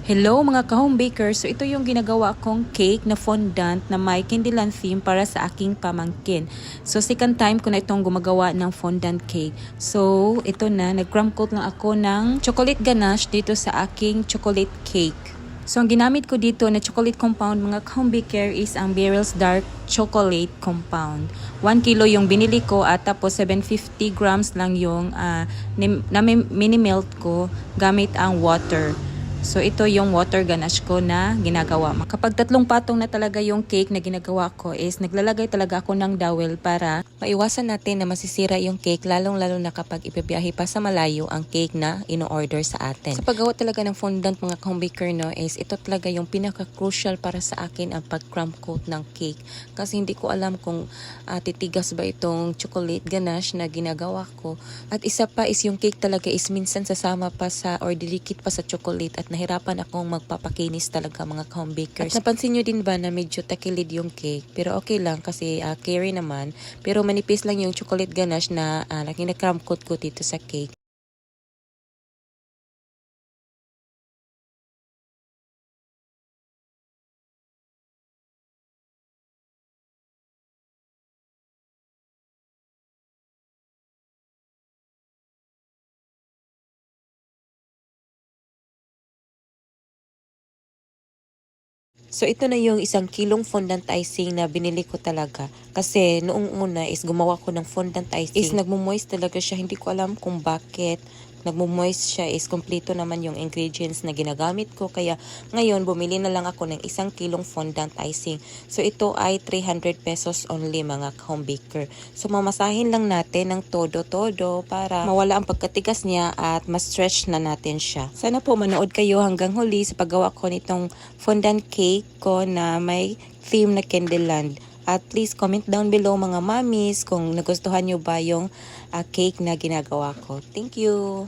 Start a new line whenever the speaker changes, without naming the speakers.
Hello mga ka-home bakers! So ito yung ginagawa kong cake na fondant na may Candyland theme para sa aking pamangkin. So second time ko na itong gumagawa ng fondant cake. So ito na, nag-crumb coat lang ako ng chocolate ganache dito sa aking chocolate cake. So ang ginamit ko dito na chocolate compound mga ka-home baker is ang Beryl's Dark Chocolate Compound. 1 kilo yung binili ko at tapos 750 grams lang yung mini-melt ko gamit ang water. So ito yung water ganache ko na ginagawa. Kapag 3 patong na talaga yung cake na ginagawa ko is naglalagay talaga ako ng dowel para maiwasan natin na masisira yung cake, lalong-lalo na kapag ipibiyahe pa sa malayo ang cake na ino-order sa atin. Sa paggawa talaga ng fondant mga home baker no, is ito talaga yung pinaka-crucial para sa akin ang pag-crumb coat ng cake. Kasi hindi ko alam kung titigas ba itong chocolate ganache na ginagawa ko. At isa pa is yung cake talaga is minsan sasama pa sa or didikit pa sa chocolate at nahirapan akong magpapakinis talaga mga home bakers. At napansin nyo din ba na medyo takilid yung cake? Pero okay lang kasi carry naman. Pero manipis lang yung chocolate ganache na kinakram coat ko dito sa cake. So ito na yung 1 kilong fondant icing na binili ko talaga. Kasi noong una is gumawa ko ng fondant icing. Is nagmo-moist talaga siya. Hindi ko alam kung bakit nagmo-moist siya, is kompleto naman yung ingredients na ginagamit ko. Kaya ngayon bumili na lang ako ng 1 kilong fondant icing. So ito ay 300 pesos only mga home baker. So mamasahin lang natin ng todo-todo para mawala ang pagkatigas niya at ma-stretch na natin siya. Sana po manood kayo hanggang huli sa paggawa ko nitong fondant cake ko na may theme na Candyland. At please comment down below mga mommies kung nagustuhan nyo ba yung cake na ginagawa ko. Thank you!